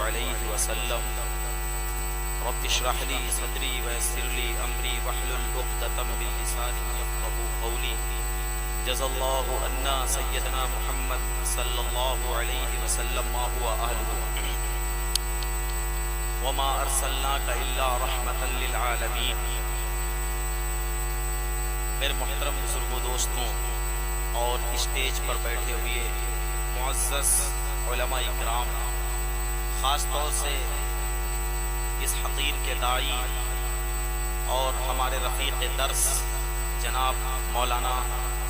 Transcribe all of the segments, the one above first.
علیہ وسلم رب اشرح لي صدری ویسر لي امری واحلل عقدۃ من لسانی یفقهوا قولی جزا اللہ عنا سیدنا محمد صلی اللہ علیہ وسلم ما هو اہلہ وما ارسلناک الا رحمۃ للعالمین۔ میرے محترم بزرگوں، دوستوں اور اسٹیج پر بیٹھے ہوئے معزز علماء اکرام، خاص طور سے اس حقیر کے داعی اور ہمارے رفیق درس جناب مولانا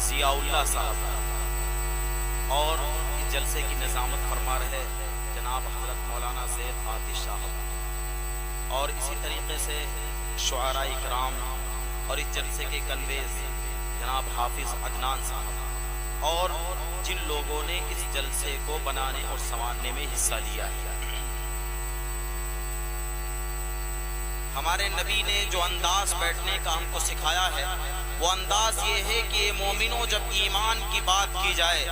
ضیاء اللہ صاحب، اور اس جلسے کی نظامت فرما رہے جناب حضرت مولانا زید عاطش صاحب، اور اسی طریقے سے شعراء اکرام اور اس جلسے کے کنویز جناب حافظ عدنان صاحب، اور جن لوگوں نے اس جلسے کو بنانے اور سنوارنے میں حصہ لیا ہے۔ ہمارے نبی نے جو انداز بیٹھنے کا ہم کو سکھایا ہے وہ انداز یہ ہے کہ مومنوں، جب ایمان کی بات کی جائے،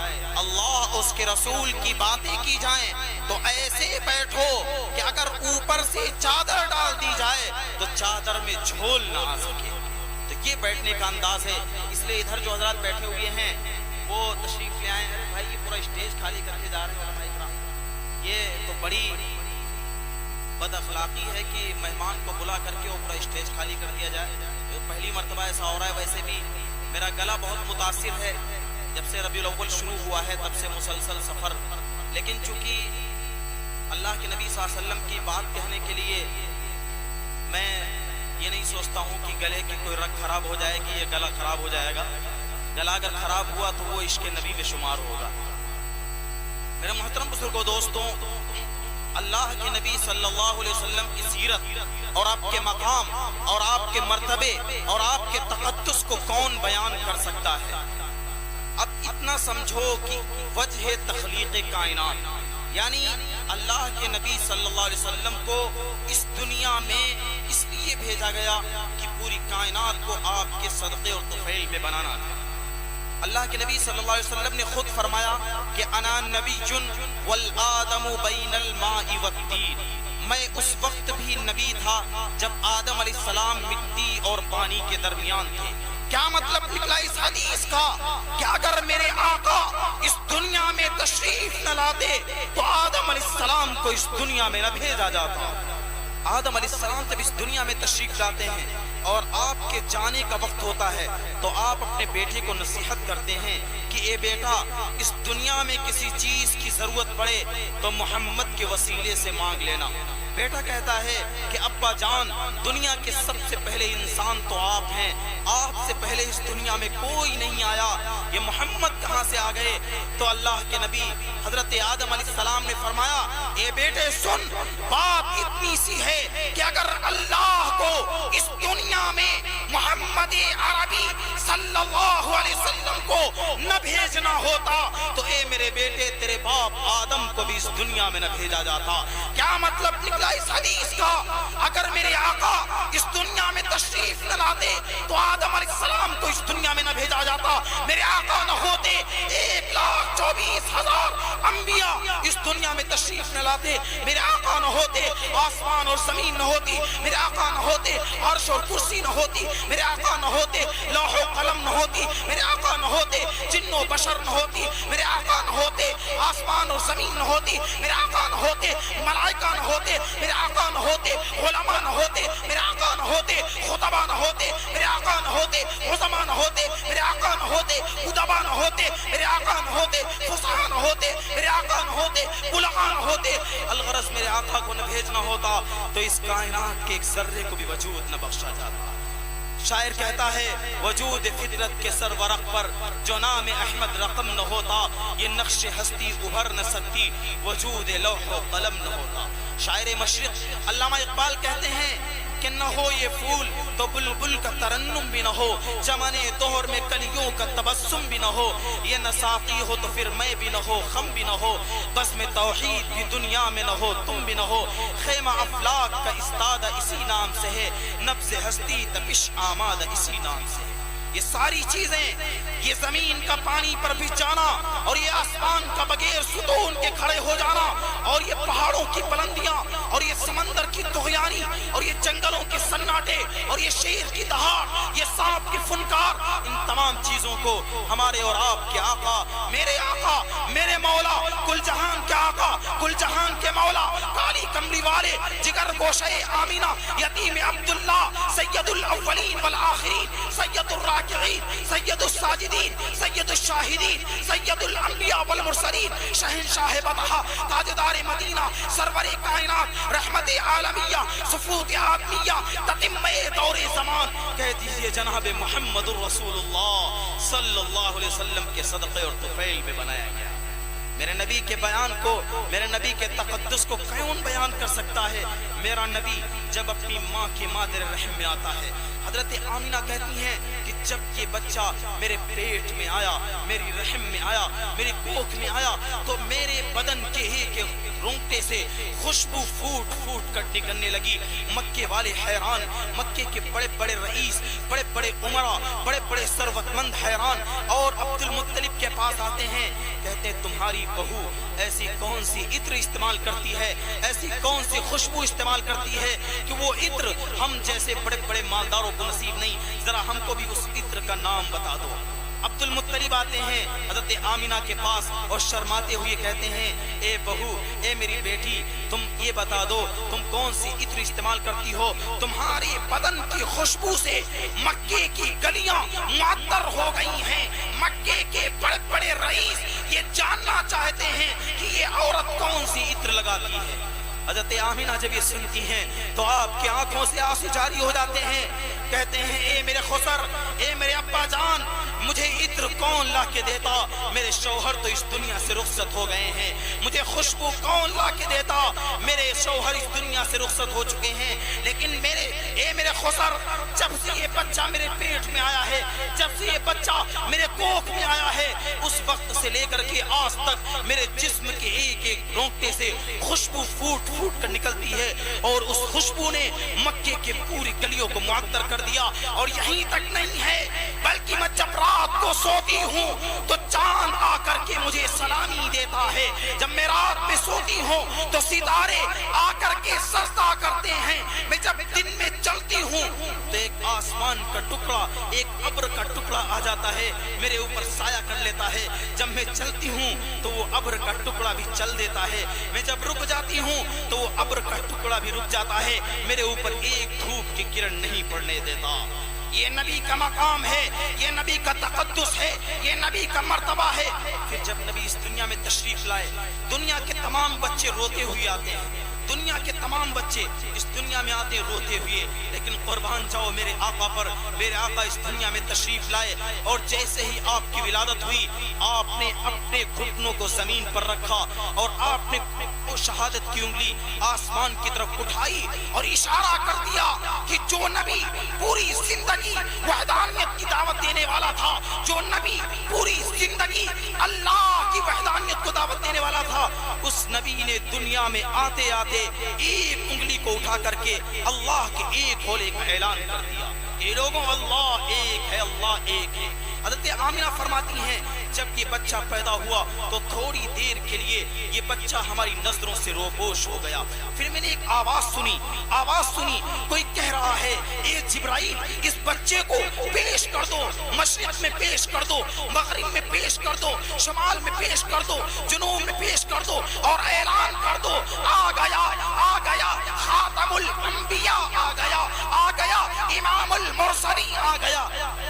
اللہ اس کے رسول کی باتیں کی جائیں تو ایسے بیٹھو کہ اگر اوپر سے چادر ڈال دی جائے تو چادر میں جھول نہ آ سکے۔ تو یہ بیٹھنے کا انداز ہے، اس لیے ادھر جو حضرات بیٹھے ہوئے ہیں وہ تشریف لے آئے۔ ارے بھائی، یہ پورا اسٹیج خالی کر کے جا رہے ہیں علماء اکرام، یہ تو بڑی بد اخلاقی ہے کہ مہمان کو بلا کر کے وہ پورا اسٹیج خالی کر دیا جائے۔ پہلی مرتبہ ایسا ہو رہا ہے۔ ویسے بھی میرا گلا بہت متاثر ہے، جب سے ربیع الاول شروع ہوا ہے تب سے مسلسل سفر، لیکن چونکہ اللہ کے نبی صلی اللہ علیہ وسلم کی بات کہنے کے لیے میں یہ نہیں سوچتا ہوں کہ گلے کی کوئی رگ خراب ہو جائے گی، یہ گلا خراب ہو جائے گا۔ گلا اگر خراب ہوا تو وہ عشق نبی میں شمار ہوگا۔ میرے محترم بزرگوں، دوستوں، اللہ کے نبی صلی اللہ علیہ وسلم کی سیرت اور آپ کے مقام اور آپ کے مرتبے اور آپ کے تقدس کو کون بیان کر سکتا ہے؟ اب اتنا سمجھو کہ وجہ تخلیق کائنات، یعنی اللہ کے نبی صلی اللہ علیہ وسلم کو اس دنیا میں اس لیے بھیجا گیا کہ پوری کائنات کو آپ کے صدقے اور طفیل میں بنانا تھا۔ اللہ کے نبی صلی اللہ علیہ وسلم نے خود فرمایا کہ انا نبی والآدم بین الماء والطین، میں اس وقت بھی نبی تھا جب آدم علیہ السلام مٹی اور پانی کے درمیان تھے۔ کیا مطلب نکلا اس حدیث کا کہ اگر میرے آقا اس دنیا میں تشریف نہ لاتے تو آدم علیہ السلام کو اس دنیا میں نہ بھیجا جاتا۔ آدم علیہ السلام جب اس دنیا میں تشریف لاتے ہیں اور آپ کے جانے کا وقت ہوتا ہے تو آپ اپنے بیٹے کو نصیحت کرتے ہیں کہ اے بیٹا، اس دنیا میں کسی چیز کی ضرورت پڑے تو محمد کے وسیلے سے مانگ لینا۔ بیٹا کہتا ہے کہ ابا جان، دنیا کے سب سے پہلے انسان تو آپ ہیں، آپ سے پہلے اس دنیا میں کوئی نہیں آیا، یہ محمد کہاں سے آ گئے؟ تو اللہ کے نبی حضرت آدم علیہ السلام نے فرمایا، اے بیٹے سن، بات اتنی سی ہے کہ اگر اللہ کو اس دنیا میں محمد عربی صلی اللہ علیہ وسلم کو نہ بھیجنا ہوتا تو اے میرے بیٹے، تیرے باپ آدم کو بھی اس دنیا میں نہ بھیجا جاتا۔ کیا مطلب نکلا اس حدیث کا؟ اگر میرے آقا اس دنیا میں تشریف نہ لاتے تو آدم علیہ السلام کو اس دنیا میں نہ بھیجا جاتا، میرے آقا نہ ہوتے 1,24,000 انبیاء اس دنیا میں تشریف نہ لاتے، میرے آقا نہ ہوتے آسمان اور زمین نہ ہوتی، میرے آقا نہ ہوتے عرش اور کرسی نہ ہوتی، میرے آقا نہ ہوتے لوح و قلم نہ ہوتی، میرے آقا نہ ہوتے جن و بشر نہ ہوتی، میرے آقا نہ ہوتے آسمان اور زمین نہ ہوتی، میرے آقا نہ ہوتے ملائکہ نہ ہوتے، میرے آقا نہ ہوتے علماء نہ ہوتے، میرے آقا نہ ہوتے خطبہ نہ ہوتے، میرے آقا نہ ہوتے عظماء نہ ہوتے، میرے آقا نہ ہوتے ادبا نہ ہوتے، میرے آقا نہ ہوتے فصحاء نہ ہوتے، میرے آقا نہ ہوتے بلغاء نہ ہوتے۔ الغرض میرے آقا کو نہ بھیجنا ہوتا تو اس کائنات کے ایک ذرے کو بھی وجود نہ بخشا جاتا۔ شاعر کہتا ہے، وجود فطرت کے سرورق پر جو نام احمد رقم نہ ہوتا، یہ نقش ہستی ابھر نہ سکتی، وجود لوح و قلم نہ ہوتا۔ شاعر مشرق علامہ اقبال کہتے ہیں کہ نہ ہو یہ پھول تو بلبل کا ترنم بھی نہ ہو، چمن دور میں کلیوں کا تبسم بھی نہ ہو، یہ نہ ساقی ہو تو پھر میں بھی نہ ہو، خم بھی نہ ہو، بزم توحید بھی دنیا میں نہ ہو، تم بھی نہ ہو، خیمہ افلاک کا استادہ اسی نام سے ہے، نبض ہستی تپش آمادہ اسی نام سے ہے۔ یہ ساری چیزیں، یہ زمین کا پانی پر بھی جانا اور یہ آسمان کا بغیر ستون کے کھڑے ہو جانا اور یہ پہاڑوں کی بلندیاں اور یہ شیر کی دہاڑ، یہ سانپ کی فنکار، ان تمام چیزوں کو ہمارے اور آپ کے آقا، میرے آقا، میرے مولا، کل جہان کے آقا، کل جہان کے مولا، کالی کملی والے، جگر گوشہ آمینہ، یتیم عبداللہ، سید الاولین والآخرین، سید الراکعین، سید الساجدین، سید الشاہدین، سید الانبیاء والمرسلین، شہنشاہ بطحہ، تاجدار مدینہ، سرور کائنات، رحمت عالمیہ، صفوت آدمیہ، تتمہ دور زمان، کہہ دیجئے جناب محمد الرسول اللہ صلی اللہ علیہ وسلم کے صدقے اور طفیل میں بنایا گیا۔ میرے نبی کے بیان کو، میرے نبی کے تقدس کو کون بیان کر سکتا ہے؟ میرا نبی جب اپنی ماں کی مادر رحم میں آتا ہے، حضرت آمینہ کہتی ہیں کہ جب یہ بچہ میرے پیٹ میں آیا، میری رحم میں آیا، میری کوکھ میں آیا، تو میرے بدن کے ایک رونگٹے سے خوشبو پھوٹ پھوٹ کر نکلنے لگی۔ مکے والے حیران، مکے کے بڑے بڑے رئیس، بڑے بڑے عمرا، بڑے بڑے ثروت مند حیران، اور عبد المطلب کے پاس آتے ہیں، کہتے ہیں تمہاری بہو ایسی کون سی عطر استعمال کرتی ہے، ایسی کون سی خوشبو استعمال کرتی ہے کہ وہ عطر ہم جیسے بڑے بڑے مالداروں کو نصیب نہیں، ذرا ہم کو بھی اس عطر کا نام بتا دو۔ عبد المطلب آتے ہیں حضرت آمینہ کے پاس اور شرماتے ہوئے کہتے ہیں، اے بہو، اے میری بیٹی، تم یہ بتا دو تم کون سی عطر استعمال کرتی ہو؟ تمہارے بدن کی خوشبو سے مکے کی گلیاں معطر ہو گئی ہیں، مکے کے بڑے بڑے رئیس یہ جاننا چاہتے ہیں کہ یہ عورت کون سی عطر لگاتی ہے۔ حضرت آمینہ جب یہ سنتی ہیں تو آپ کی آنکھوں سے آنسو جاری ہو جاتے ہیں، کہتے ہیں اے میرے خسر، اے میرے ابا جان، مجھے عطر کون لا کے دیتا؟ میرے شوہر تو اس دنیا سے رخصت ہو گئے ہیں۔ مجھے خوشبو کون لا کے دیتا؟ میرے شوہر اس دنیا سے رخصت ہو چکے ہیں۔ لیکن میرے خسر، جب سے یہ بچہ میرے پیٹ میں آیا ہے، جب سے یہ بچہ میرے کوکھ میں آیا ہے، اس وقت سے لے کر کے آج تک میرے جسم کے ایک ایک رونگٹے سے خوشبو پھوٹ پھوٹ کر نکلتی ہے، اور اس خوشبو نے مکے کے پوری گلیوں کو معطر کر دیا۔ اور یہیں تک نہیں ہے، بلکہ میں جب رات کو سوتی ہوں تو چاند آ کر کے مجھے سلامی دیتا ہے، جب میں رات میں سوتی ہوں تو ستارے آ کر کے سجدہ کرتے ہیں، میں جب دن میں چلتی ہوں تو ایک آسمان کا ٹکڑا، ایک ابر کا ٹکڑا آ جاتا ہے، میرے اوپر سایہ کر لیتا ہے، جب میں چلتی ہوں تو وہ ابر کا ٹکڑا بھی چل دیتا ہے، میں جب رک جاتی ہوں تو وہ ابر کا ٹکڑا بھی رک جاتا ہے، میرے اوپر ایک دھوپ کی کرن نہیں پڑنے دیتا۔ یہ نبی کا مقام ہے، یہ نبی کا تقدس ہے، یہ نبی کا مرتبہ ہے۔ پھر جب نبی اس دنیا میں تشریف لائے، دنیا کے تمام بچے روتے ہوئے آتے ہیں، دنیا کے تمام بچے اس دنیا میں آتے روتے ہوئے، لیکن قربان جاؤ میرے آقا پر، میرے آقا اس دنیا میں تشریف لائے، اور جیسے ہی آپ کی ولادت ہوئی، آپ نے اپنے گھٹنوں کو زمین پر رکھا اور آپ نے وہ شہادت کی انگلی آسمان کی طرف اٹھائی اور اشارہ کر دیا کہ جو نبی پوری زندگی وحدانیت کی دعوت دینے والا تھا، جو نبی پوری زندگی اللہ کی وحدانیت کو دعوت دینے والا تھا، اس نبی نے دنیا میں آتے آتے ایک انگلی کو اٹھا کر کے اللہ کے ایک ہولے کا اعلان کر دیا کہ لوگوں اللہ ایک ہے، اللہ ایک ہے۔ حضرت آمینہ فرماتی ہیں جب یہ بچہ پیدا ہوا تو تھوڑی دیر کے لیے یہ بچہ ہماری نظروں سے روپوش ہو گیا، پھر میں نے ایک آواز سنی، کوئی کہہ رہا ہے اے جبرائیل، اس بچے کو پیش کر دو، مشرق میں پیش کر دو، مغرب میں پیش کر دو، شمال میں پیش کر دو، جنوب میں پیش کر دو، اور اعلان کر دو آ گیا خاتم الانبیاء، آ گیا امام المرسلین، آ گیا۔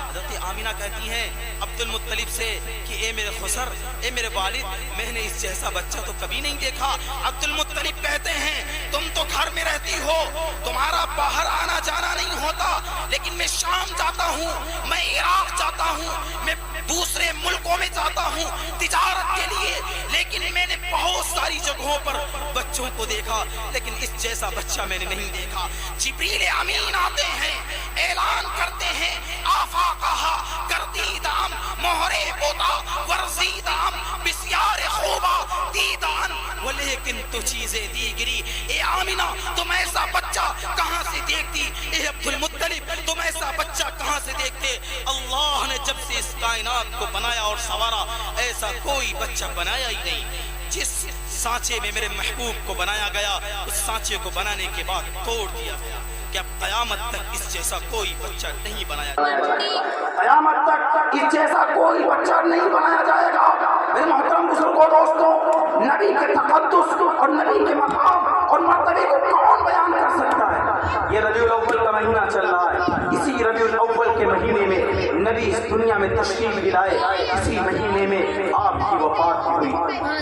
حضرت آمینہ کہتی ہیں عبد المطلب سے کہ اے میرے خسر، اے میرے والد، میں نے اس جیسا بچہ تو کبھی نہیں دیکھا۔ عبد المطلب کہتے ہیں تم تو گھر میں رہتی ہو، تمہارا باہر آنا جانا نہیں ہوتا، لیکن میں شام جاتا ہوں، میں عراق جاتا ہوں، میں دوسرے ملکوں میں جاتا ہوں تجارت کے لیے، لیکن میں نے بہت ساری جگہوں پر بچوں کو دیکھا، لیکن اس جیسا بچہ میں نے نہیں دیکھا۔ جبریل امین آتے ہیں، اعلان کرتے ہیں آفاقہا گردیدام مہرے بوتا ورزیدام بسیار خوبا دیدان ولیکن تو چیزیں دیگری۔ اے آمینہ تم ایسا بچہ کہاں سے دیکھتی؟ اے عبد المطلب تم ایسا بچہ کہاں سے دیکھتے؟ اللہ نے جب سے اس کائنات کو بنایا اور سوارا، ایسا کوئی بچہ بنایا ہی نہیں۔ جس سانچے میں میرے محبوب کو بنایا گیا، اس سانچے کو بنانے کے بعد توڑ دیا گیا۔ کہ اب قیامت تک اس جیسا کوئی بچہ نہیں بنایا جائے گا، قیامت تک اس جیسا کوئی بچہ نہیں بنایا جائے گا۔ میرے محترم بزرگوں دوستوں، نبی کے تقدس اور نبی کے مقام اور مرتبے کو کون بیان کر سکتا ہے؟ یہ ربیع الاول کا مہینہ چل رہا ہے، اسی ربیع الاول کے مہینے میں نبی اس دنیا میں تشریف لائے، اسی مہینے میں آپ کی وفات ہوئی۔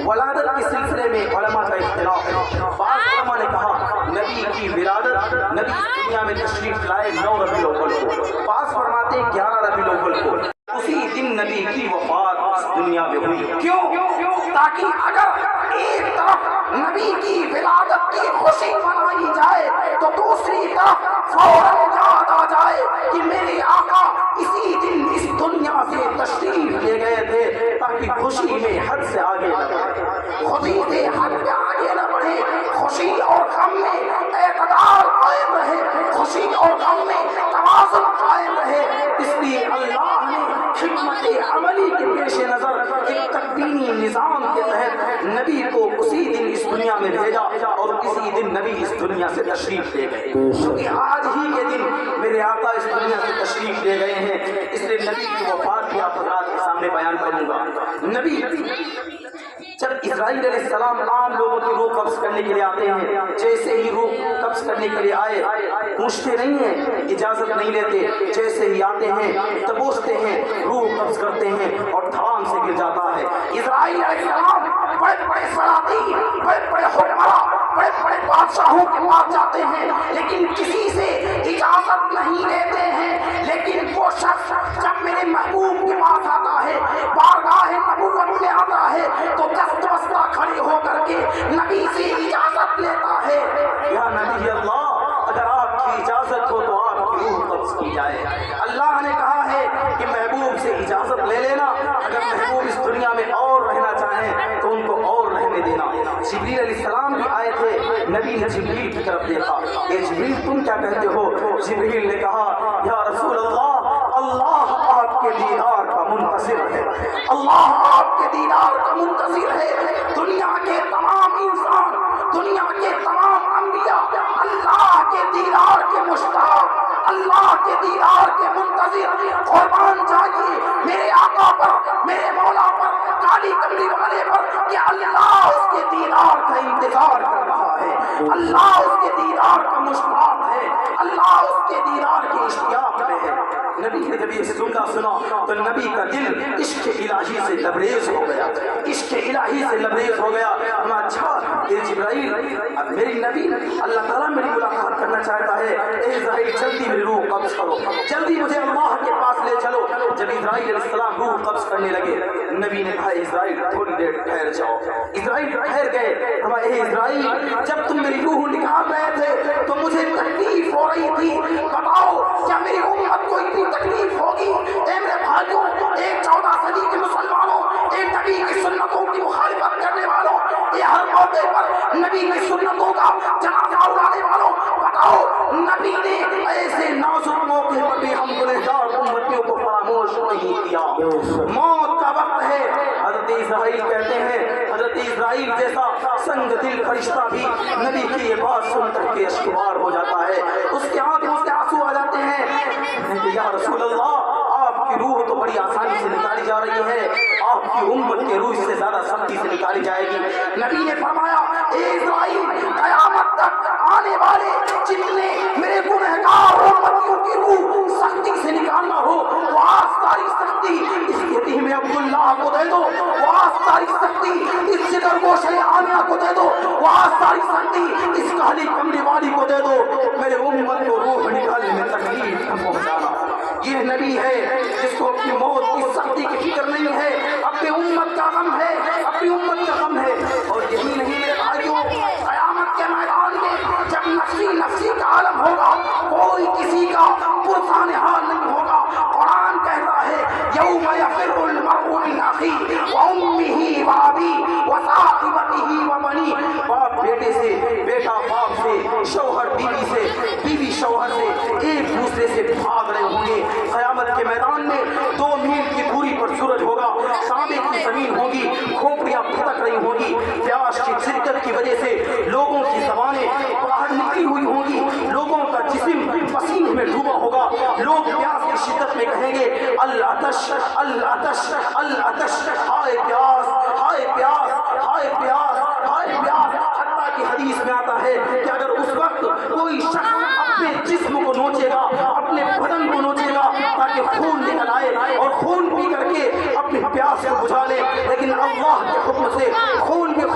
ولادت کے سلسلے میں علماء کا اختلاف ہے۔ بعض علماء نے کہا نبی کی ولادت نبی اس دنیا میں تشریف لائے 9 ربیع الاول کو، بعض فرماتے ہیں 11 ربیع الاول کو، اسی دن نبی کی وفات اس دنیا میں ہوئی۔ کیوں؟ تاکہ اگر ایک طرف نبی کی ولادت کی خوشی منائی جائے تو دوسری طرف فوراً یاد آ جائے کہ میرے آقا اسی دن اس دنیا سے تشریف لے گئے تھے، تاکہ خوشی میں حد سے آگے نہ بڑھے، خوشی سے حد سے آگے نہ بڑھے، خوشی اور غم میں اعتدال قائم رہے، خوشی اور غم میں توازن قائم رہے۔ اس لیے اللہ نے حکمت عملی کے پیش نظر ایک تکوینی نظام کے تحت نبی کو اسی دن اس دنیا میں بھیجا اور اسی دن نبی اس دنیا سے تشریف لے گئے، کیونکہ آج ہی کے دن میرے آقا اس دنیا سے تشریف لے گئے ہیں، اس لیے نبی کی وفات بھی آپ حضرات کے سامنے بیان کروں گا۔ نبی جب اسرائیل علیہ السلام عام لوگوں کی روح قبض کرنے کے لیے آتے ہیں، جیسے ہی روح قبض کرنے کے لیے آئے پوچھتے نہیں ہیں، اجازت نہیں لیتے، جیسے ہی آتے ہیں تبوستے ہیں، روح قبض کرتے ہیں اور دھام سے گر جاتا ہے۔ اسرائیل علیہ السلام بڑے بڑے سلاطین، بڑے بڑے حکمراں، بڑے بڑے بادشاہوں کے پاس جاتے ہیں، لیکن کسی سے اجازت نہیں لیتے ہیں۔ لیکن وہ شخص جب میرے محبوب کے پاس آتا ہے، بارگاہ نبوت میں آتا ہے، تو دست بستہ کھڑے ہو کر کے نبی سے اجازت لیتا ہے، یا نبی اللہ اگر آپ کی اجازت ہو تو آپ کی روح قبض کی جائے۔ اللہ نے کہا ہے کہ محبوب سے اجازت لے لینا، اگر محبوب اس دنیا میں اور رہنا چاہیں تو ان کو اور رہنے دینا۔ جبریل علیہ السلام بھی آئے تھے، نبی نے جبریل کی طرف دیکھا کہ جبریل تم کیا کہتے ہو؟ جبریل نے کہا یا رسول اللہ، اللہ آپ کے دیدار کا منتظر ہے، اللہ آپ کے دیدار کا منتظر ہے۔ دنیا کے تمام انسان، دنیا کے تمام انبیاء اللہ کے دیدار کے مشتاق، اللہ کے دیدار کے منتظر۔ قربان جائیے میرے آقا پر، میرے مولا پر، کالی کملی والے پر، کہ اللہ اس کے دیدار کا انتظار کر رہا ہے، اللہ اس کے دیدار کا مشتاق ہے، اللہ اس کے دیدار کے اشتیاق میں ہے۔ نبی نے جب یہ جملہ سنا تو نبی کا دل عشق الہی سے لبریز ہو گیا، عشق الہی سے لبریز ہو گیا۔ ہم اچھا اے جبرائیل، میری نبی اللہ تعالیٰ میری ملاقات کرنا چاہتا ہے، اے اسرائیل جلدی میری روح قبض کرو، جلدی مجھے اللہ کے پاس لے چلو۔ جب اسرائیل علیہ السلام روح قبض کرنے لگے، نبی نے کہا اسرائیل تھوڑی دیر ٹھہر جاؤ۔ اسرائیل ٹھہر گئے۔ ہم اے اسرائیل جب تم میری روح نکال رہے تھے تو مجھے تکلیف ہو رہی تھی، بتاؤ کیا میری امت کو اتنی تکلیف ہوگی؟ اے میرے بھائیوں، ایک 14 صدی کے مسلمانوں، ایک نبی کی سنتوں کی مخالفت کرنے والوں، یہ ہر موقع پر نبی کی سنتوں کا جنازہ اڑانے والوں، بتاؤ نبی نے ایسے نازک موقع پر بھی ہم گنہگار امتیوں کو فراموش نہیں کیا۔ موت کا وقت ہے، حضرت اسرائیل کہتے ہیں، حضرت اسرائیل جیسا سنگ دل فرشتہ بھی نبی کی یہ بات سن کر کے اشکبار ہو جاتا ہے، اس کے آنکھوں سے آنسو آ جاتے ہیں کہ یا رسول اللہ آپ کی روح تو بڑی آسانی سے نکالی جا رہی ہے، آپ کی امت کے روح سے زیادہ سختی سے نکالی جائے گی۔ نبی نے فرمایا اے اسرائیل قیامت تک آنے والے جتنے میرے گنہگار امتیوں کی روح سختی سے نکالنا ہو، وہ آج ساری سختی اس یتیم عبداللہ کو دے دو، وہ آج ساری سختی اس جگر گوشہ آمنہ کو دے دو، وہ آج ساری سختی اس کالی کملی والی کو دے دو، میرے امت کو روح نکالنے میں تکلیف نہ پہنچانا۔ یہ نبی ہے جس کو اپنی موت کی سختی کی فکر نہیں ہے، اپنی امت کا غم ہے، اپنی امت کا غم ہے۔ اور یہی نہیں میرے بھائیوں، قیامت کے میدان میں جب نفسی نفسی کا عالم ہوگا، کوئی کسی کا پرسان حال نہیں ہوگا۔ قرآن کہتا ہے یوم یفر المرء من اخیہ وامہ وابیہ وصاحبتہ وبنیہ، باپ بیٹے سے، بیٹا باپ سے، شوہر بیوی سے، بیوی شوہر سے، ایک دوسرے سے بھاگ رہے ہوں گے۔ قیامت کے میدان میں 2 میل کی دوری پر سورج ہوگا، سامنے کی زمین ہوگی، کھوپڑیاں پھٹک رہی ہوں گی، پیاس کی شدت کی وجہ سے لوگوں کی زبانیں باہر نکلی ہوئی ہوں گی، لوگوں کا جسم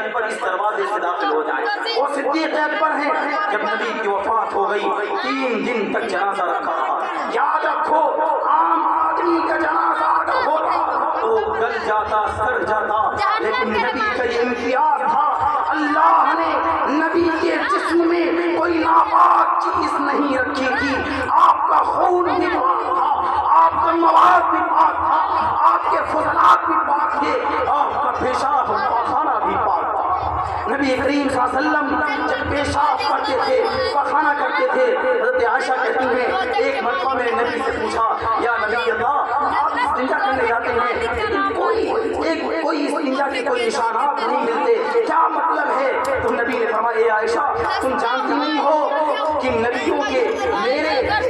اکبر اس دروازے سے داخل ہو جائیں. وہ صدیق اکبر ہیں. جب نبی کی وفات ہو گئی 3 دن تک جنازہ رکھا رہا. یاد رکھو عام آدمی کا جنازہ اگر ہوتا تو گل جاتا سڑ جاتا, لیکن نبی کا یہ امتیاز تھا. اللہ نے نبی کے جسم میں کوئی ناپاک چیز نہیں رکھی تھی. آپ کا خون بھی پاک تھا, آپ کا مواد بھی پاک تھا, آپ کے فضلات بھی پاک تھے, آپ کا پیشاب اور پاخانہ بھی پاک تھا. نبی کریم صلی اللہ علیہ وسلم جب پیشاب کرتے تھے, پاخانہ کرتے تھے, حضرت عائشہ کہتی ہیں ایک مرتبہ میں نے نبی سے پوچھا یا نبی اللہ آپ استنجا کرنے جاتے ہیں لیکن کوئی استنجا کے کوئی نشانات نہیں ملتے, کیا مطلب ہے؟ تو نبی نے فرمایا اے عائشہ تم جانتی نہیں ہو کہ نبیوں کے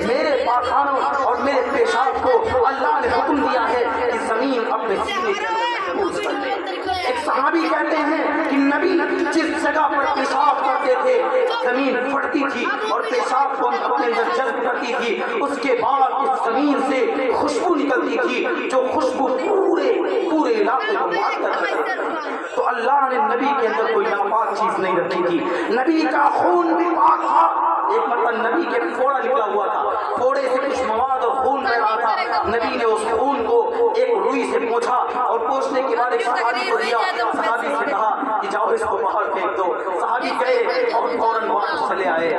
میرے پاخانوں اور میرے پیشاب کو اللہ نے حکم دیا ہے کہ زمین اپنے سینے کے اندر محفوظ کر لے. ایک صحابی کہتے ہیں کہ نبی جس جگہ پر پیشاب کرتے تھے زمین پھٹتی تھی اور پیشاب کو اپنے اندر جذب کرتی تھی. اس کے بعد اس زمین سے خوشبو نکلتی تھی جو خوشبو پورے علاقے کو معطر کرتی تھی. تو اللہ نے نبی کے اندر کوئی ناپاک چیز نہیں رکھی تھی. نبی کا خون بھی پاک تھا. ایک مرتبہ نبی کے پھوڑا نکلا ہوا تھا, پھوڑے سے کچھ مواد اور خون بہ رہا تھا. نبی نے اس خون کو ایک روئی سے پوچھا اور پوچھنے کے بعد ایک صحابی کو دیا. صحابی سے کہا کہ جاؤ اس کو باہر پھینک دو. صحابی گئے اور فوراً واپس چلے آئے.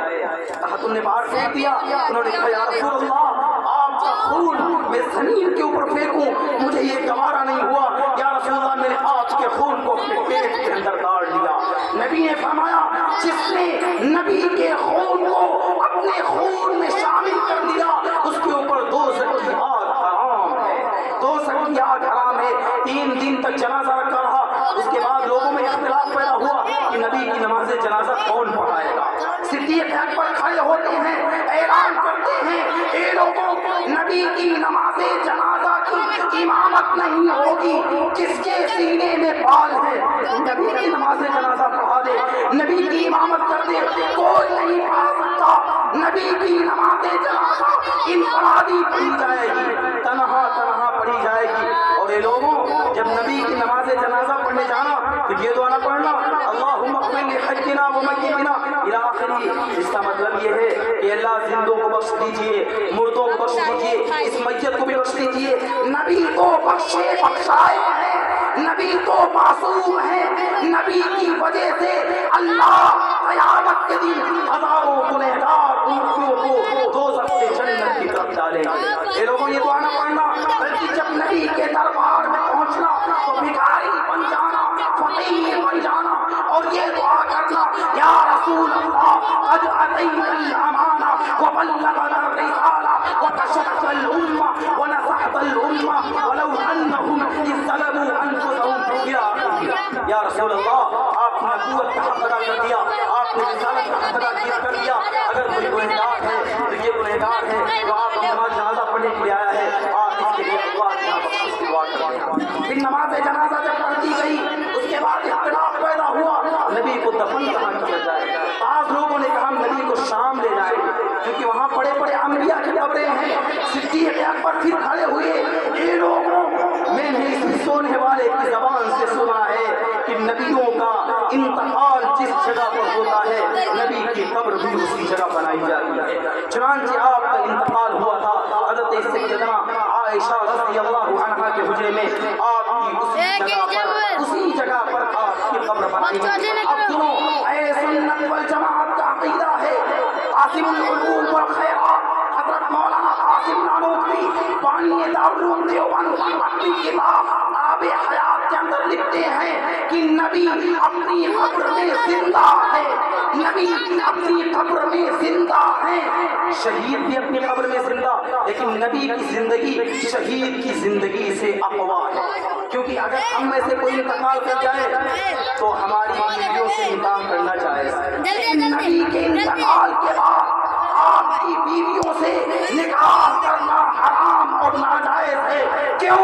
کہا تم نے باہر پھینک دیا؟ انہوں نے کہا یا رسول اللہ آپ کا خون میں زمین کے اوپر پھینکوں, مجھے یہ گوارا نہیں ہوا. یا رسول اللہ میں نے آپ کے خون کو اپنے پیٹ کے اندر ڈال دیا. نبی نے فرمایا جس نے نبی کے خون کو اپنے خون میں شامل کر دیا اس کے اوپر 2 سک کی آگ حرام ہے. 2 سک کی آگ حرام ہے. 3 دن تک جنازہ رکھا رہا. اس کے بعد لوگوں میں اختلاف پیدا ہوا کہ نبی کی نماز جنازہ کون پڑھائے گا. صدیق اکبر کھڑے ہوتے ہیں, اعلان کرتے ہیں اے لوگوں نبی کی نماز جنازہ کی امامت نہیں ہوگی. جس کے سینے میں بال ہے نبی کی نماز جنازہ پڑھا دے, نبی کی امامت کر دے. کوئی نہیں پڑھا سکتا. نبی کی نماز جنازہ انفرادی پڑھی جائے گی, تنہا پڑھی جائے گی. اور یہ لوگوں جب نبی کی نماز جنازہ پڑھنے جانا تو یہ دعا نہ پڑھنا اللہم اغفر لحجنا ومیتنا الی آخری. اس کا مطلب یہ ہے کہ اللہ زندوں کو بخش دیجئے, مردوں کو بخش دیجئے, اس میت کو بھی بخش دیجئے. نبی تو بخشائے ہیں, نبی تو معصوم ہے. نبی کی وجہ سے اللہ قیامت کے دن ہزاروں گنہگار امتیوں کو دوزخ سے جنت کی طرف ڈالے گا. یہ لوگوں یہ دعا نہ پڑھنا بلکہ جب نبی کے دربار میں پہنچنا تو بھکاری بن جانا, فقیر بن جانا اور یہ دعا کرنا یا رسول اللہ قد اتینا الامانہ وبلغنا الرسالہ وکشفت الامہ ونصحت الامہ ولو انہم اذ ظلموا انفسہم. یا رسول اللہ آپ نے نبوت کا حق ادا کر دیا, آپ نے رسالت کا حق ادا کر دیا. اگر کوئی گنہگار ہے تو یہ گنہگار ہے جو آپ نماز جنازہ پڑھنے کے لیے آیا ہے, آپ اس کے لیے اللہ کی بخشش کی دعا کریں. پھر نماز جنازہ جب پڑھ دی گئی اس کے بعد اختلاف پیدا ہوا نبی کو دفن کہاں کیا جائے. بعض لوگوں نے کہا نبی کو شام لے جائیں کیونکہ وہاں بڑے بڑے انبیاء کی قبریں ہیں. صدیق اکبر پھر کھڑے ہوئے, اے لوگوں میں نے اس سونے والے کی زبان سے سنا ہے کہ نبیوں کا انتقال جس جگہ پر ہوتا ہے نبی کی قبر بھی اسی جگہ بنائی جاتی ہے. چنانچہ آپ کا انتقال ہوا تھا. حضرت سیدنا عائشہ رضی اللہ عنہا کے حجرے میں آپ کی اسی جگہ پر آپ کی قبر بنائی گئی. اب سنو اے سنت والجماعت کا عقیدہ ہے قاسم العلوم والخیرات حضرت مولانا قاسم نانوتوی بانی دارالعلوم دیوبند اپنی کتاب آب حیات کے اندر لکھتے ہیں کہ نبی اپنی قبر میں زندہ ہے. نبی اپنی قبر میں زندہ ہے. شہید بھی اپنی قبر میں زندہ, لیکن نبی کی زندگی شہید کی زندگی سے اقوا ہے. کیونکہ اگر ہم میں سے کوئی انتقال کر جائے تو ہماری بیویوں سے انتقال کرنا جائز ہے. نبی کے انتقال کے بعد آپ کی بیویوں سے نکاح کرنا حرام اور ناجائز ہے. کیوں؟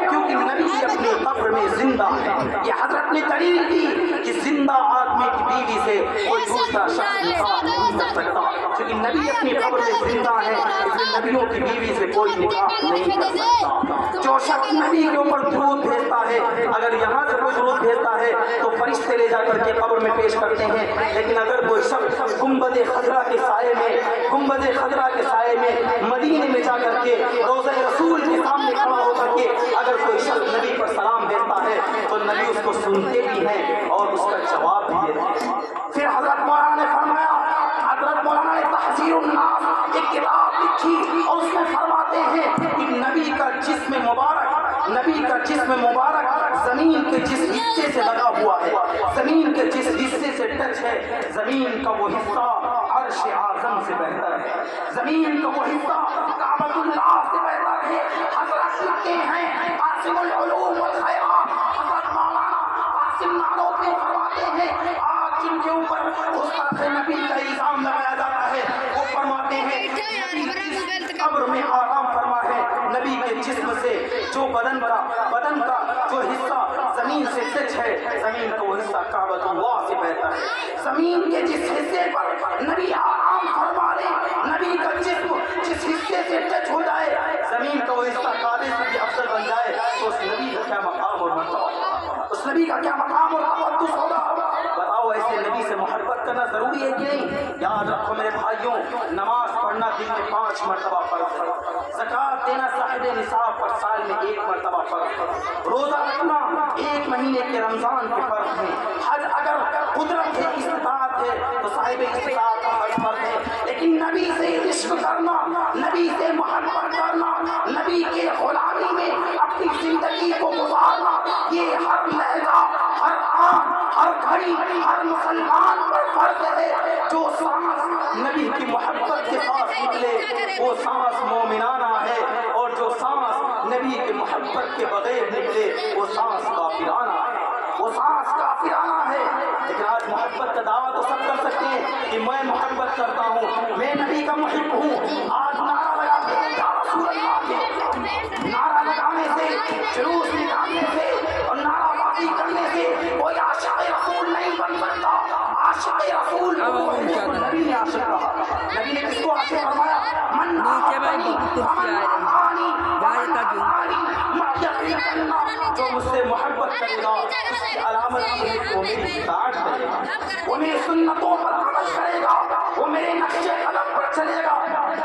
کیونکہ نبی اپنی قبر میں زندہ ہے. یہ حضرت حضرت نے دلیل دی کہ زندہ آدمی کی بیوی سے کوئی دوسرا شخص نکاح نہیں کر سکتا، کیونکہ نبی اپنی قبر میں زندہ ہے، اس لیے نبیوں کی بیوی سے کوئی نکاح نہیں کر سکتا۔ جو شخص نبی کے اوپر درود بھیجتا ہے، اگر یہاں سے کوئی درود بھیجتا ہے تو فرشتے لے جا کر کے قبر میں پیش کرتے ہیں، لیکن اگر کوئی شخص گنبد خضرا کے سائے میں مدینے میں جا کر کے روضہ رسول کے سامنے کھڑا ہو کر کے اگر کوئی شخص نبی پر سلام بھیجتا ہے تو نبی اس کو سنتے بھی ہیں اور اس کا جواب بھی دیتے ہیں۔ پھر حضرت مولانا نے فرمایا، حضرت مولانا نے تحذیر الناس ایک کتاب لکھی اور اس میں فرماتے ہیں کہ نبی کا جسم مبارک زمین کے جس حصے سے لگا ہوا ہے، زمین کے جس حصے سے ٹچ ہے، زمین کا وہ حصہ عرش اعظم سے بہتر ہے، زمین کا وہ حصہ کعبۃ اللہ سے بہتر ہے۔ حضرت لکھتے ہیں قاسم العلوم والخیرات، حضرت مولانا قاسم نانوتوی فرماتے ہیں آج جن کے اوپر گستاخ نبی کا الزام لگایا جاتا ہے وہ فرماتے ہیں قبر میں آرام فرما ہے، نبی کے جسم سے جو بدن کا جو حصہ زمین سے ٹچ ہے، زمین کا وہ حصہ کعبۃ اللہ سے بہتر ہے۔ زمین کے جس حصے پر نبی آرام فرما لے، نبی کا جسم جس حصے سے ٹچ ہو جائے، زمین کا وہ حصہ کعبے سے بھی افضل بن جائے تو اس نبی کا کیا مقام اور مرتبہ، اس نبی کا کیا مقام اور تقدس ہوگا؟ بتاؤ ایسے نبی سے محبت کرنا ضروری ہے کہ نہیں؟ یاد رکھو میرے بھائیوں، نماز پڑھنا دن میں 5 مرتبہ فرض ہے، زکوٰۃ دینا صاحب نصاب پر سال میں 1 مرتبہ فرض ہے، روزہ رکھنا 1 مہینے کے رمضان کے فرض ہے، حج اگر قدرت ہے استطاعت ہے تو صاحب استطاعت کا حج فرض ہے، لیکن نبی سے عشق کرنا، نبی سے محبت کرنا، نبی کے غلامی میں اپنی زندگی کو گزارنا، یہ ہر لہجہ، ہر آن، ہر گھڑی، ہر مسلمان پر فرض ہے۔ جو سانس نبی کی محبت کے ساتھ نکلے وہ سانس مومنانہ ہے، اور جو سانس نبی کی محبت کے بغیر نکلے وہ سانس کافرانہ ہے، وہ سانس کافرانہ ہے۔ لیکن آج محبت کا دعویٰ تو سب کر سکتے ہیں کہ میں محبت کرتا ہوں، میں نبی کا محب ہوں۔ آج نعرہ لگاتے ہیں یا رسول اللہ کے، نعرہ لگانے سے، جلوس نکالنے سے اور نعرہ بازی کرنے سے کوئی عاشق رسول نہیں بن سکتا۔ عاشق رسول نبی نے عاشق کہا، نبی نے کس کو عاشق فرمایا؟ من جو مجھ سے محبت کرے گا اس کی علامت یہ کہ وہ میری اطاعت کرے گا، وہ میری سنتوں پر عمل کرے گا، وہ میرے نقش قدم پر چلے گا۔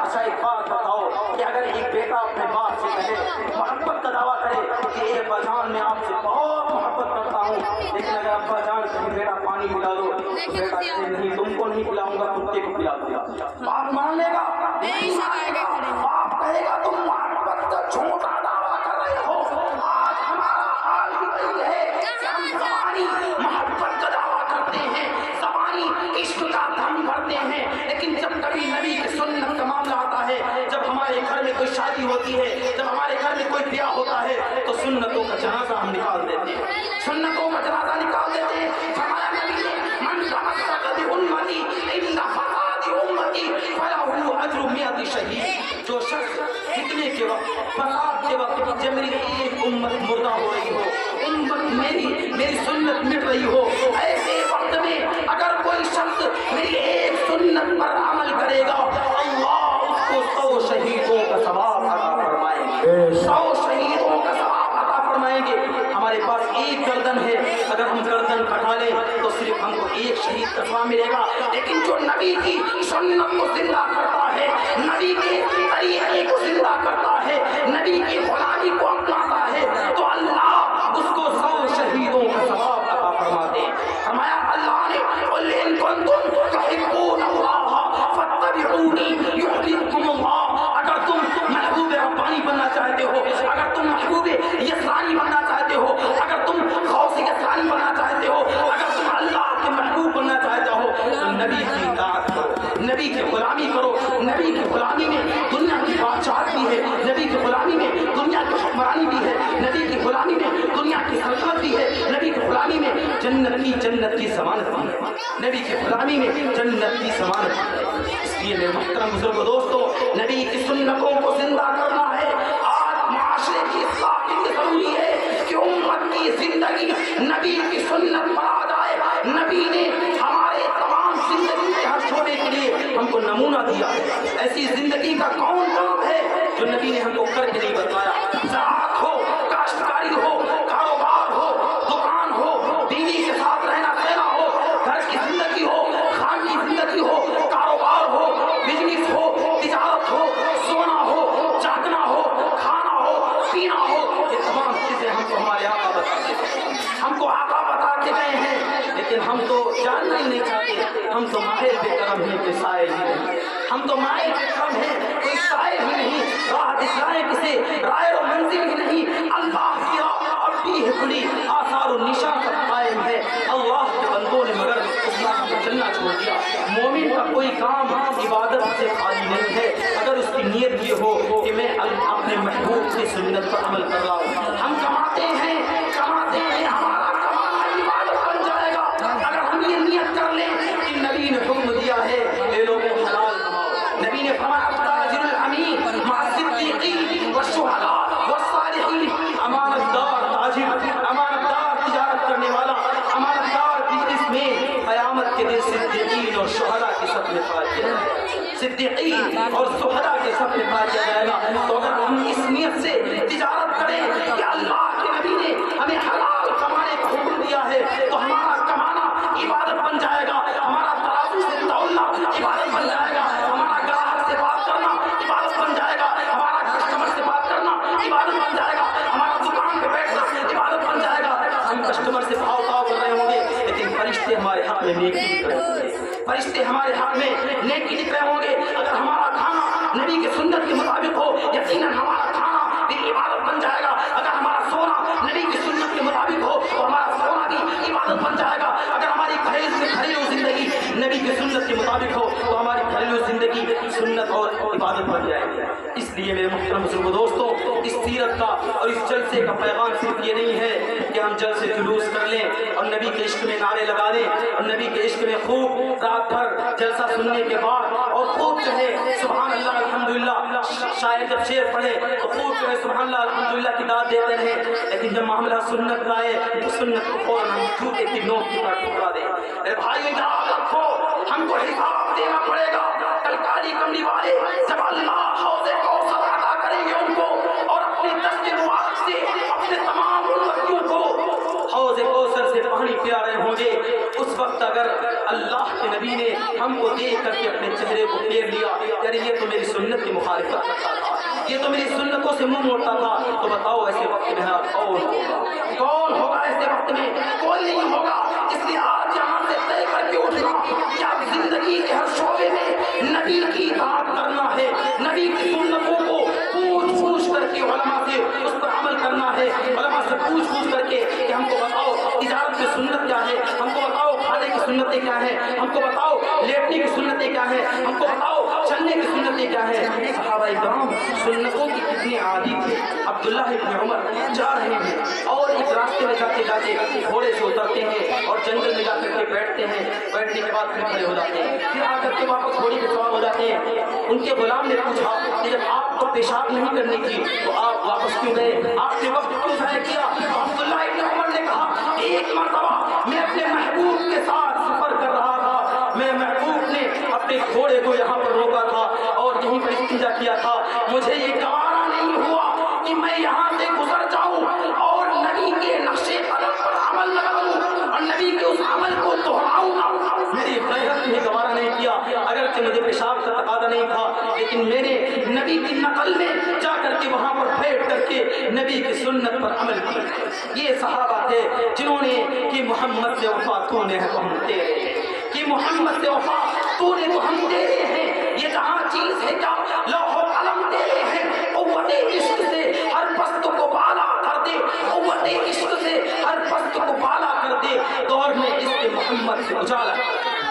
اچھا ایک بات بتاؤ کہ اگر ایک بیٹا اپنے باپ سے کہے، محبت کا دعویٰ کرے کہ اے ابا جان میں آپ سے بہت محبت کرتا ہوں، لیکن اگر ابا جان کہیں بیٹا پانی پلا دو تو بیٹا کہے نہیں تم کو نہیں پلاؤں گا، کتے کو پلا دوں گا، باپ مان لے گا؟ نہیں مانے گا۔ باپ کہے گا تم محبت کا جھوٹا دعویٰ کر رہے ہو۔ آج ہمارا حال بھی وہی ہے کہ ہم زبانی محبت کا دعویٰ کرتے ہیں، زبانی عشق کا دم بھرتے ہیں، لیکن جب کبھی نبی کی سنت کا معاملہ آتا ہے، جب ہمارے گھر میں کوئی شادی ہوتی ہے، جب ہمارے گھر میں کوئی بیاہ ہوتا ہے تو سنتوں کا جنازہ ہم نکال دیتے ہیں، سنتوں کا جنازہ نکال دیتے ہیں۔ فرمایا نبی نے من تمسک بامتی عند فساد امتی فلہ اجر 100 شہید۔ جو شخص فتنے کے وقت، فساد کے وقت جب میری ایک امت مردہ ہو رہی ہو، امت میری سنت مٹ رہی ہو، ایسے وقت میں اگر کوئی شخص میری ایک سنت پر عمل کرے گا، اللہ اس کو 100 شہیدوں کا ثواب عطا فرمائیں گے، 100 شہیدوں کا ثواب عطا فرمائیں گے۔ ہمارے پاس ایک گردن ہے، اگر ہم گردن کٹا لیں تو صرف ہم کو ایک شہید کا ثواب ملے گا، لیکن جو نبی کی سنت کو زندہ کرتا ہے، نبی کے طریقے کو زندہ کرتا ہے، نبی کی غلامی کو اپناتا ہے تو اللہ اس کو 100 شہیدوں کا ثواب عطا فرماتے ہیں۔ فرمایا اللہ نے قل ان کنتم تحبون اللہ فاتبعونی یحببکم اللہ۔ اگر تم محبوب ربانی بننا چاہتے ہو، اگر تم محبوب یسرانی بننا چاہتے ہو، اگر تم غوث یسرانی بننا چاہتے ہو، اگر تم اللہ کے محبوب بننا چاہتے ہو تو نبی کی اطاعت کرو، نبی کی غلامی کرو۔ نبی کی غلامی میں دنیا کی بادشاہت بھی ہے، نبی کی غلامی میں دنیا کی حکمرانی بھی ہے، نبی کی غلامی میں دنیا کی سلطنت بھی ہے، نبی کی غلامی میں جنت کی ضمانت بھی ہے، نبی کی غلامی میں جنت کی ضمانت بھی ہے۔ اس لیے میرے محترم بزرگوں دوستو، نبی کی سنتوں کو زندہ کرنا ہے۔ آج معاشرے کی اصلاح کے لیے ضروری ہے کہ امت کی زندگی زندگی نبی کی سنت پر آ جائے. نبی نے ہمارے تمام زندگی کے ہر شعبے کے لیے ہم کو نمونہ دیا. ایسی زندگی کا کون کام ہے جو نبی نے ہم کو کر کے نہیں بتایا؟ زراعت ہو, کاشتکاری ہو, کاروبار ہو, دکان ہو, بیوی کے ساتھ رہنا سہنا ہو, گھر کی زندگی ہو, خان کی زندگی ہو, کاروبار ہو, بزنس ہو, تجارت ہو, سونا ہو, جاگنا ہو, کھانا ہو, پینا ہو, یہ تمام چیزیں ہم کو ہمارے آقا بتاتے ہیں. ہم کو آقا بتا کے گئے ہیں, لیکن ہم تو جاننا ہی نہیں چاہتے. ہم تو ماہر بے کرم ہیں کہ سائل ہی نہیں. ہم تو ماہر بے کرم ہیں, کوئی سائل ہی نہیں. راہ دکھلائیں کسے, رائے و منزل ہی نہیں. اللہ کی راہ اب بھی ہے کھلی, آثار و نشان تک قائم ہے. اللہ کے بندوں نے مگر اسلام کو چلنا چھوڑ دیا. مومن کا کوئی کام عبادت سے خالی نہیں ہے اگر اس کی نیت یہ ہو کہ میں اپنے محبوب کی سنت پر عمل کر رہا ہوں. ہم کماتے ہیں, ہمارا کمانا عبادت بن جائے گا اگر ہم یہ نیت کر لیں کہ نبی نے حکم دیا ہے اے لوگوں حلال کماؤ. نبی نے فرمایا التاجر الامین مع الصدیقین والشہداء والصالحین. امانت دار تاجر, امانت دار تجارت کرنے والا, امانت دار بزنس میں قیامت کے دن صدیقین اور شہداء کے صف میں کھڑا کیا جائے گا. صدیقین اور شہداء کے صف میں کھڑا کیا جائے گا. تو اگر ہم اس نیت سے تجارت کریں کہ اللہ کے نبی نے ہمیں حلال کمانے کا حکم دیا ہے تو ہمارا کمانا عبادت بن جائے گا. ہمارا ترازو سے تولنا عبادت بن جائے گا. ہمارا گراہک سے بات کرنا عبادت بن جائے گا. ہمارا کسٹمر سے بات کرنا عبادت بن جائے گا. ہمارا دکان پہ بیٹھنا عبادت بن جائے گا. ہم کسٹمر سے بھاؤ تاؤ کر رہے ہوں گے لیکن فرشتے ہمارے حق میں نیکی لکھ رہے ہوں گے. فرشتے ہمارے حق میں نیکی لکھ رہے ہوں گے. اگر ہمارا کھانا نبی کی سنت کے مطابق ہو یقیناً ہمارا کھانا بھی عبادت بن جائے گا. اگر ہمارا سونا نبی کی سنت کے مطابق ہو تو ہمارا سونا بھی عبادت بن جائے گا. اگر ہماری گھریلو زندگی نبی کی سنت کے مطابق ہو تو ہماری گھریلو زندگی سنت اور عبادت بن جائے گی. اس لیے میرے محترم بزرگوں دوستوں, اس سیرت کا اور اس جلسے کا پیغام صرف یہ نہیں ہے کہ ہم جلسے جلوس کر لیں اور نبی کے عشق میں نعرے لگا دیں اور نبی کے عشق میں خوب رات بھر جلسہ سننے کے بعد اور خوب جو ہے سبحان اللہ الحمدللہ, شاعر جب شعر پڑھے تو خوب جو ہے سبحان اللہ الحمدللہ کی داد دیتے رہے. لیکن جب معاملہ سنت کا ہے تو سنت کو فوراً ہم جوتے کی نوک کی طرح ٹھکرا دیں. اے بھائی یاد رکھو, ہم کو حساب دینا پڑے گا. کل کالی کملی والے جب اللہ حوض کوثر عطا کریں گے ان کو اور اپنے دست مبارک سے اپنے تمام امتیوں کو حوض کوثر سے پانی پلا رہے ہوں گے, اس وقت اگر اللہ کے نبی نے ہم کو دیکھ کر کے اپنے چہرے کو پھیر لیا یعنی یہ تو میری سنت کی مخالفت کرتا تھا, یہ تو میری سنتوں سے منہ موڑتا تھا, تو بتاؤ ایسے وقت میں کون ہوگا؟ ایسے وقت میں کوئی نہیں ہوگا. اس لیے آج یہاں سے طے کر کے اٹھنا کہ آپ زندگی کے ہر شعبے میں نبی کی اطاعت کرنا ہے, نبی کی سنتوں کو پوچھ کر کے علماء سے اس پر عمل کرنا ہے. علماء سے پوچھ کر کے کہ ہم کو بتاؤ تجارت میں سنت کیا ہے, ہم کو بتاؤ کھانے کی سنتیں کیا ہیں, ہم کو بتاؤ لیٹنے کی سنتیں کیا ہیں, ہم کو بتاؤ چلنے کی سنتیں کیا ہیں. صحابہ کرام سنتوں کی کتنی عادی تھے. عبداللہ ابن عمر جا رہے ہیں اور ایک راستے میں جاتے جاتے گھوڑے سے اترتے ہیں اور جنگل میں جا کر کے بیٹھتے ہیں. بیٹھنے کے بعد پھر کھڑے ہو جاتے ہیں, پھر آ کر کے واپس گھوڑے پہ سوار ہو جاتے ہیں. ان کے غلام نے پوچھا کہ جب آپ کو پیشاب نہیں کرنے کی تو آپ واپس کیوں گئے, آپ نے وقت کیوں ضائع کیا؟ عبداللہ ابن عمر نے کہا ایک مرتبہ میں اپنے محبوب کے ساتھ سفر کر رہا تھا, میں محبوب نے اپنے گھوڑے کو یہاں پر روکا تھا اور یہیں پر استنجا کیا تھا. مجھے یہ گوارا نہیں ہوا کہ میں یہاں سے گزر جاؤں اور نبی کے نقشے قدم پر عمل لگاؤں اور نبی کے اس عمل کو دہراؤں. میری غیرت نے گوارا نہیں کیا, اگرچہ مجھے پیشاب کا تقاضا نہیں تھا لیکن میں نے نبی کی نقل میں جا کر کے وہاں پر بیٹھ کر کے نبی کی سنت پر عمل کی. یہ صحابہ تھے جنہوں نے کہ محمد سے وفا تو نے ہے تو ہم تیرے, کہ محمد سے وفا تو نے تو ہم تیرے ہیں. یہ جہاں چیز ہے کیا لوح و قلم تیرے ہیں. قوت عشق سے ہر پست کو بالا کر دے, قوت عشق سے ہر پست کو بالا کر دے. دور میں اس کے محمد سے اجالا.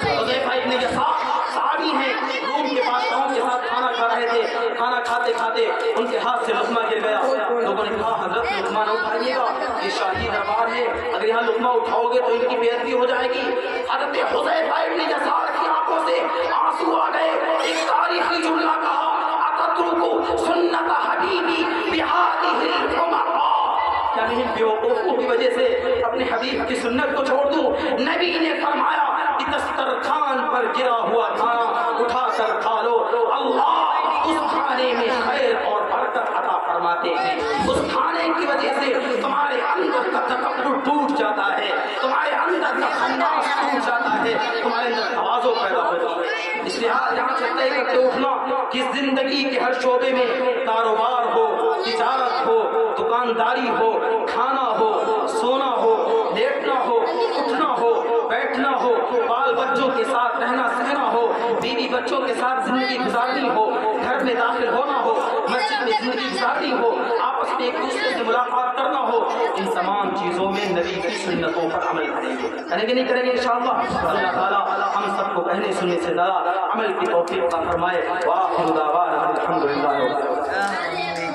حذیفہ ابن یسار صحابی ہیں, روم کے بادشاہوں کے ساتھ کھانا کھا رہے تھے. کھانا کھاتے کھاتے ان کے ہاتھ سے لقمہ گر گیا. لوگوں نے کہا حضرت لقمہ نہ اٹھائیے گا, یہ شاہی دربار ہے, اگر یہاں لقمہ اٹھاؤ گے تو ان کی بے عزتی ہو جائے گی. حضرت حذیفہ ابن یسار کی آنکھوں سے آنسو آ گئے. ایک تاریخی جملہ کہا اتترک سنت حبیبی بہذہ الحمقاء, کیا انہیں بیوقوفوں کی وجہ سے اپنے حبیب کی سنت کو چھوڑ دوں؟ نبی نے فرمایا کہ دسترخوان پر گرا ہوا کھانا اٹھا کر کھا لو، اللہ اس کھانے میں خیر اور برکت عطا فرماتے ہیں۔ اس کھانے کی وجہ سے تمہارے اندر کا تکبر ٹوٹ جاتا ہے، تمہارے اندر کا خناس ٹوٹ جاتا ہے، تمہارے اندر تواضع پیدا ہوتی ہے۔ اس لحاظ یہاں سے طے کرتے اٹھنا کہ زندگی کے ہر شعبے میں کاروبار ہو، تجارت ہو، دکانداری ہو، کھانا ہو، سونا ہو، لیٹنا ہو، اٹھنا ہو، بیٹھنا ہو، بال بچوں کے ساتھ رہنا سہنا ہو، بیوی بچوں کے ساتھ زندگی گزارنی ہو، گھر میں داخل ہونا ہو، مسجد میں زندگی گزارنی ہو، آپس میں ایک دوسرے سے ملاقات کرنا ہو، ان تمام چیزوں میں نبی کی سنتوں پر عمل کریں گے۔ کریں گے نہیں کریں گے انشاءاللہ؟ اللہ تعالیٰ ہم سب کو کہنے سننے سے زیادہ عمل کی توفیق عطا فرمائے۔ وآخر دعوانا الحمدللہ رب العالمین۔